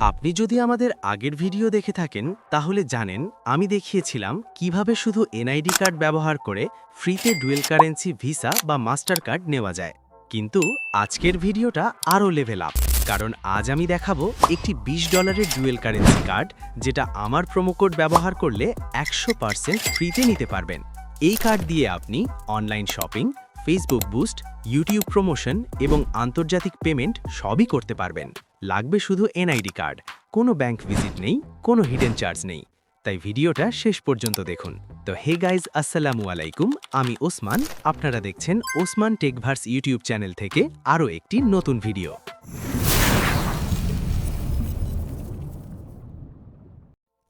আপনি যদি আমাদের আগের ভিডিও দেখে থাকেন তাহলে জানেন আমি দেখিয়েছিলাম কিভাবে শুধু এনআইডি কার্ড ব্যবহার করে ফ্রিতে ডুয়েল কারেন্সি ভিসা বা মাস্টার কার্ড নেওয়া যায়। কিন্তু আজকের ভিডিওটা আরও লেভেল আপ, কারণ আজ আমি দেখাবো একটি $20 ডুয়েল কারেন্সি কার্ড যেটা আমার প্রোমো কোড ব্যবহার করলে 100% ফ্রিতে নিতে পারবেন। এই কার্ড দিয়ে আপনি online shopping, Facebook boost, YouTube promotion এবং আন্তর্জাতিক পেমেন্ট সবই করতে পারবেন। লাগবে শুধু এনআইডি কার্ড, কোনো ব্যাংক ভিজিট নেই, কোনো হিডেন চার্জ নেই। তাই ভিডিওটা শেষ পর্যন্ত দেখুন। তো হে গাইজ, আসসালামু আলাইকুম, আমি ওসমান। আপনারা দেখছেন ওসমান টেকভার্স ইউটিউব চ্যানেল থেকে আরও একটি নতুন ভিডিও।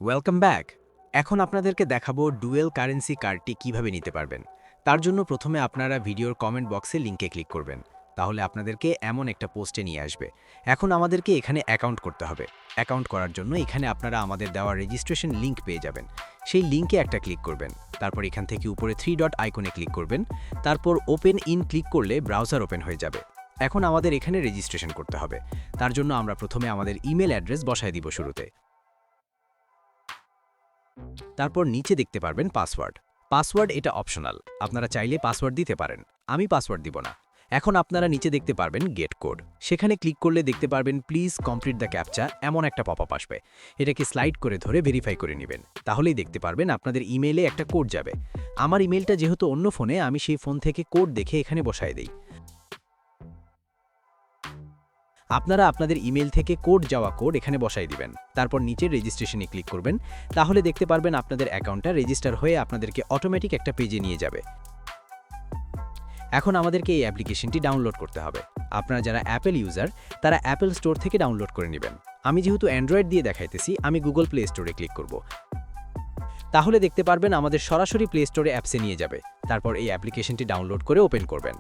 Welcome back. এখন আপনাদেরকে দেখাবো ডুয়েল কারেন্সি কার্ডটি কিভাবে নিতে পারবেন। তার জন্য প্রথমে আপনারা ভিডিওর কমেন্ট বক্সে লিঙ্কে ক্লিক করবেন, তাহলে আপনাদেরকে এমন একটা পোস্টে নিয়ে আসবে। এখন আমাদেরকে এখানে অ্যাকাউন্ট করতে হবে। অ্যাকাউন্ট করার জন্য এখানে আপনারা আমাদের দেওয়া রেজিস্ট্রেশন লিঙ্ক পেয়ে যাবেন। সেই লিঙ্কে একটা ক্লিক করবেন, তারপর এখান থেকে উপরে 3 ডট আইকনে ক্লিক করবেন, তারপর ওপেন ইন ক্লিক করলে ব্রাউজার ওপেন হয়ে যাবে। এখন আমাদের এখানে রেজিস্ট্রেশন করতে হবে। তার জন্য আমরা প্রথমে আমাদের ইমেল অ্যাড্রেস বসায় দিব শুরুতে। তারপর নিচে দেখতে পারবেন পাসওয়ার্ড। পাসওয়ার্ড এটা অপশনাল, আপনারা চাইলে পাসওয়ার্ড দিতে পারেন। আমি পাসওয়ার্ড দিব না। এখন আপনারা নিচে দেখতে পারবেন গেট কোড। সেখানে ক্লিক করলে দেখতে পারবেন প্লিজ কমপ্লিট দ্য ক্যাপচা, এমন একটা পপআপ আসবে। এটাকে স্লাইড করে ধরে ভেরিফাই করে নেবেন, তাহলেই দেখতে পারবেন আপনাদের ইমেইলে একটা কোড যাবে। আমার ইমেলটা যেহেতু অন্য ফোনে, আমি সেই ফোন থেকে কোড দেখে এখানে বসায় দিই। আপনারা আপনাদের ইমেল থেকে কোড যাওয়া কোড এখানে বসাই দিবেন। তারপর নিচের রেজিস্ট্রেশনে ক্লিক করবেন, তাহলে দেখতে পারবেন আপনাদের অ্যাকাউন্টটা রেজিস্টার হয়ে আপনাদেরকে অটোমেটিক একটা পেজে নিয়ে যাবে। এখন আমাদেরকে এই অ্যাপ্লিকেশনটি ডাউনলোড করতে হবে। আপনারা যারা অ্যাপেল ইউজার তারা অ্যাপেল স্টোর থেকে ডাউনলোড করে নেবেন। আমি যেহেতু অ্যান্ড্রয়েড দিয়ে দেখাইতেছি, আমি গুগল প্লে স্টোরে ক্লিক করব। তাহলে দেখতে পারবেন আমাদের সরাসরি প্লে স্টোরে অ্যাপসে নিয়ে যাবে। তারপর এই অ্যাপ্লিকেশনটি ডাউনলোড করে ওপেন করবেন।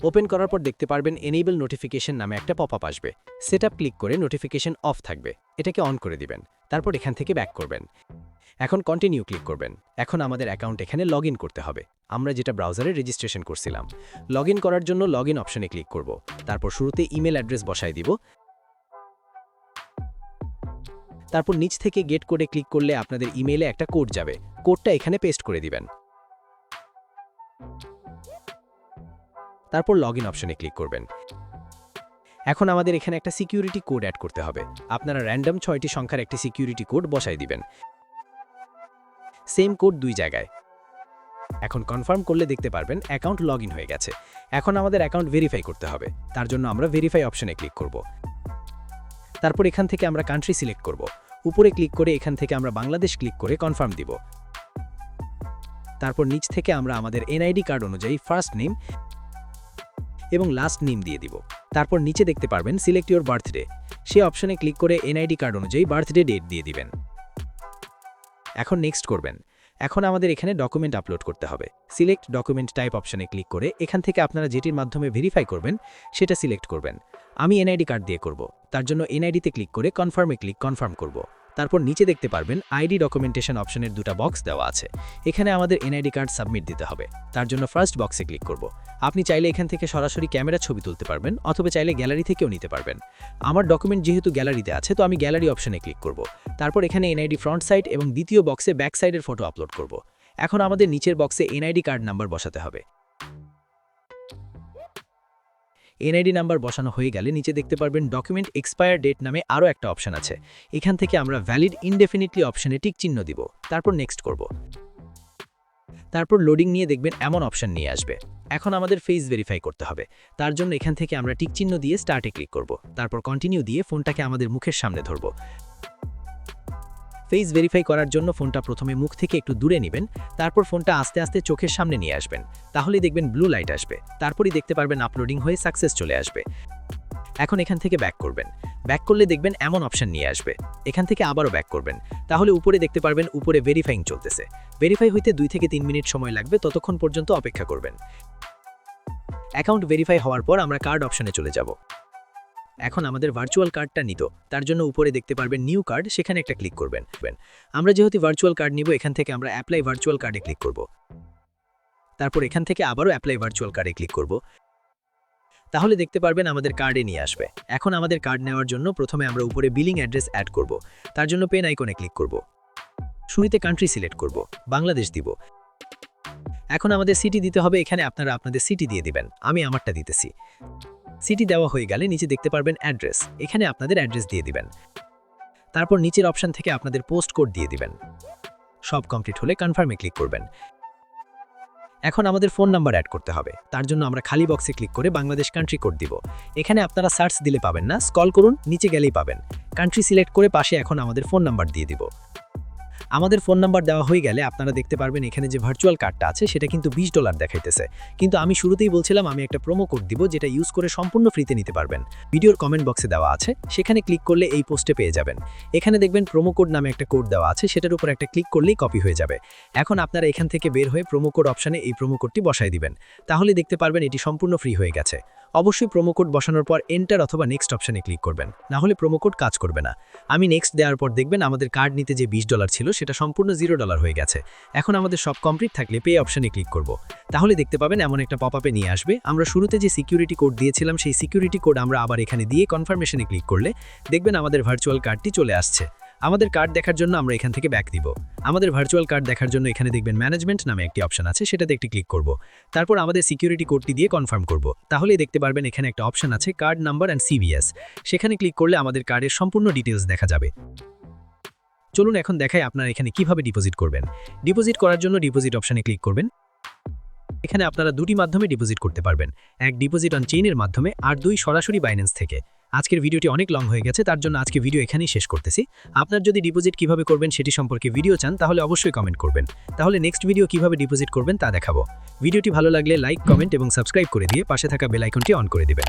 ওপেন করার পর দেখতে পারবেন এনেবল নোটিফিকেশন নামে একটা পপআপ আসবে। সেটআপ ক্লিক করে নোটিফিকেশন অফ থাকবে, এটাকে অন করে দিবেন। তারপর এখান থেকে ব্যাক করবেন। এখন কন্টিনিউ ক্লিক করবেন। এখন আমাদের অ্যাকাউন্ট এখানে লগ করতে হবে, আমরা যেটা ব্রাউজারে রেজিস্ট্রেশন করছিলাম। লগ করার জন্য লগ অপশনে ক্লিক করব। তারপর শুরুতে ইমেল অ্যাড্রেস বসায় দিব। তারপর নিচ থেকে গেট কোডে ক্লিক করলে আপনাদের ইমেইলে একটা কোড যাবে। কোডটা এখানে পেস্ট করে দিবেন। তারপর লগ অপশনে ক্লিক করবেন। এখন আমাদের এখানে একটা সিকিউরিটি কোড অ্যাড করতে হবে। আপনারা র্যান্ডম 6টি সংখ্যার একটি সিকিউরিটি কোড বসাই দিবেন। সেম কোড 2 জায়গায়। এখন কনফার্ম করলে দেখতে পারবেন অ্যাকাউন্ট লগ হয়ে গেছে। এখন আমাদের অ্যাকাউন্ট ভেরিফাই করতে হবে। তার জন্য আমরা ভেরিফাই অপশনে ক্লিক করব। তারপর এখান থেকে আমরা কান্ট্রি সিলেক্ট করব। উপরে ক্লিক করে এখান থেকে আমরা বাংলাদেশ ক্লিক করে কনফার্ম দিব। তারপর নিচ থেকে আমরা আমাদের এনআইডি কার্ড অনুযায়ী ফার্স্ট নেম এবং লাস্ট নেম দিয়ে দিব। তারপর নিচে দেখতে পারবেন সিলেক্ট ইউর বার্থডে, সেই অপশনে ক্লিক করে এনআইডি কার্ড অনুযায়ী বার্থডে ডেট দিয়ে দিবেন। এখন নেক্সট করবেন। এখন আমাদের এখানে ডকুমেন্ট আপলোড করতে হবে। সিলেক্ট ডকুমেন্ট টাইপ অপশনে ক্লিক করে এখান থেকে আপনারা যেটির মাধ্যমে ভেরিফাই করবেন সেটা সিলেক্ট করবেন। আমি এনআইডি কার্ড দিয়ে করব, তার জন্য এনআইডিতে ক্লিক করে কনফার্মে ক্লিক কনফার্ম করব। তারপর নিচে দেখতে পারবেন আইডি ডকুমেন্টেশন অপশনের 2টা বক্স দেওয়া আছে। এখানে আমাদের এনআইডি কার্ড সাবমিট দিতে হবে। তার জন্য ফার্স্ট বক্সে ক্লিক করব। আপনি চাইলে এখান থেকে সরাসরি ক্যামেরা ছবি তুলতে পারবেন, অথবা চাইলে গ্যালারি থেকেও নিতে পারবেন। আমার ডকুমেন্ট যেহেতু গ্যালারিতে আছে, তো আমি গ্যালারি অপশনে ক্লিক করব। তারপর এখানে এনআইডি ফ্রন্ট সাইড এবং দ্বিতীয় বক্সে ব্যাক সাইডের ফটো আপলোড করব। এখন আমাদের নিচের বক্সে এনআইডি কার্ড নাম্বার বসাতে হবে। এনআইডি নাম্বার বসানো হয়ে গেলে নিচে দেখতে পারবেন ডকুমেন্ট এক্সপায়ার ডেট নামে আরও একটা অপশন আছে। এখান থেকে আমরা ভ্যালিড ইনডেফিনিটলি অপশনে টিক চিহ্ন দিব। তারপর নেক্সট করব। তারপর লোডিং নিয়ে দেখবেন এমন অপশন নিয়ে আসবে। এখন আমাদের ফেস ভেরিফাই করতে হবে। তার জন্য এখান থেকে আমরা টিক চিহ্ন দিয়ে স্টার্টে ক্লিক করব। তারপর কন্টিনিউ দিয়ে ফোনটাকে আমাদের মুখের সামনে ধরব। ফেস ভেরিফাই করার জন্য ফোনটা প্রথমে মুখ থেকে একটু দূরে নেবেন, তারপর ফোনটা আস্তে আস্তে চোখের সামনে নিয়ে আসবেন। তাহলেই দেখবেন ব্লু লাইট আসবে। তারপরই দেখতে পারবেন আপলোডিং হয়ে সাকসেস চলে আসবে। এখন এখান থেকে ব্যাক করবেন। ব্যাক করলে দেখবেন এমন অপশন নিয়ে আসবে। এখান থেকে আবারও ব্যাক করবেন, তাহলে উপরে দেখতে পারবেন উপরে ভেরিফাইং চলতেছে। ভেরিফাই হইতে 2 থেকে 3 মিনিট সময় লাগবে, ততক্ষণ পর্যন্ত অপেক্ষা করবেন। অ্যাকাউন্ট ভেরিফাই হওয়ার পর আমরা কার্ড অপশনে চলে যাব। এখন আমাদের ভার্চুয়াল কার্ডটা নিত, তার জন্য উপরে দেখতে পারবেন নিউ কার্ড, সেখানে একটা ক্লিক করবেন। আমরা যেহেতু ভার্চুয়াল কার্ড নিব, এখান থেকে আমরা অ্যাপ্লাই ভার্চুয়াল কার্ডে ক্লিক করব। তারপর এখান থেকে আবারও অ্যাপ্লাই ভার্চুয়াল কার্ডে ক্লিক করব। তাহলে দেখতে পারবেন আমাদের কার্ডে নিয়ে আসবে। এখন আমাদের কার্ড নেওয়ার জন্য প্রথমে আমরা উপরে বিলিং অ্যাড্রেস অ্যাড করব। তার জন্য পেন আইকনে ক্লিক করব। শুরুতে কান্ট্রি সিলেক্ট করব, বাংলাদেশ দিব। এখন আমাদের সিটি দিতে হবে, এখানে আপনারা আপনাদের সিটি দিয়ে দিবেন, আমি আমারটা দিতেছি। সিটি দেওয়া হয়ে গেলে নিচে দেখতে পারবেন অ্যাড্রেস, এখানে আপনাদের অ্যাড্রেস দিয়ে দিবেন। তারপর নিচের অপশন থেকে আপনাদের পোস্ট কোড দিয়ে দিবেন। সব কমপ্লিট হলে কনফার্মে ক্লিক করবেন। এখন আমাদের ফোন নাম্বার অ্যাড করতে হবে, তার জন্য আমরা খালি বক্সে ক্লিক করে বাংলাদেশ কান্ট্রি কোড দিব। এখানে আপনারা সার্চ দিলে পাবেন না, স্ক্রল করুন, নিচে গেলেই পাবেন। কান্ট্রি সিলেক্ট করে পাশে এখন আমাদের ফোন নাম্বার দিয়ে দিব। আমাদের ফোন নাম্বার দেওয়া হয়ে গেলে আপনারা দেখতে পারবেন এখানে যে ভার্চুয়াল কার্ডটা আছে সেটা কিন্তু $20 দেখাইতেছে, কিন্তু আমি শুরুতেই বলছিলাম আমি একটা প্রোমো কোড দিব যেটা ইউজ করে সম্পূর্ণ ফ্রিতে নিতে পারবেন। ভিডিওর কমেন্ট বক্সে দেওয়া আছে, সেখানে ক্লিক করলে এই পোস্টে পেয়ে যাবেন। এখানে দেখবেন প্রোমো কোড নামে একটা কোড দেওয়া আছে, সেটার উপর একটা ক্লিক করলেই কপি হয়ে যাবে। এখন আপনারা এখান থেকে বের হয়ে প্রোমো কোড অপশানে এই প্রোমো কোডটি বসায় দিবেন, তাহলে দেখতে পারবেন এটি সম্পূর্ণ ফ্রি হয়ে গেছে। অবশ্যই প্রোমো কোড বসানোর পর এন্টার অথবা নেক্সট অপশানে ক্লিক করবেন, না হলে প্রোমো কোড কাজ করবে না। আমি নেক্সট দেওয়ার পর দেখবেন আমাদের কার্ড নিতে যে $20 ছিল সেটা সম্পূর্ণ $0 হয়ে গেছে। এখন আমাদের সব কমপ্লিট থাকলে পে অপশানে ক্লিক করব, তাহলে দেখতে পাবেন এমন একটা পপআপে নিয়ে আসবে। আমরা শুরুতে যে সিকিউরিটি কোড দিয়েছিলাম সেই সিকিউরিটি কোড আমরা আবার এখানে দিয়ে কনফার্মেশনে ক্লিক করলে দেখবেন আমাদের ভার্চুয়াল কার্ডটি চলে আসছে। আমাদের কার্ড দেখার জন্য আমরা এখান থেকে ব্যাক দিব। আমাদের ভার্চুয়াল কার্ড দেখার জন্য এখানে দেখবেন ম্যানেজমেন্ট নামে একটি অপশন আছে, সেটাতে একটি ক্লিক করব। তারপর আমাদের সিকিউরিটি কোডটি দিয়ে কনফার্ম করব, তাহলেই দেখতে পারবেন এখানে একটা অপশন আছে কার্ড নাম্বার অ্যান্ড CVS, সেখানে ক্লিক করলে আমাদের কার্ডের সম্পূর্ণ ডিটেলস দেখা যাবে। চলুন এখন দেখাই আপনারা এখানে কিভাবে ডিপোজিট করবেন। ডিপোজিট করার জন্য ডিপোজিট অপশনে ক্লিক করবেন। এখানে আপনারা দুটি মাধ্যমে ডিপোজিট করতে পারবেন, এক ডিপোজিট অন চেইনের মাধ্যমে, আর দুই সরাসরি বাইন্যান্স থেকে। আজকের ভিডিওটি অনেক লং হয়ে গেছে, তার জন্য আজকে ভিডিও এখানেই শেষ করতেছি। আপনার যদি ডিপোজিট কিভাবে করবেন সেটি সম্পর্কে ভিডিও চান তাহলে অবশ্যই কমেন্ট করবেন, তাহলে নেক্সট ভিডিও কিভাবে ডিপোজিট করবেন তা দেখাবো। ভিডিওটি ভালো লাগলে লাইক, কমেন্ট এবং সাবস্ক্রাইব করে দিয়ে পাশে থাকা বেল আইকনটি অন করে দিবেন।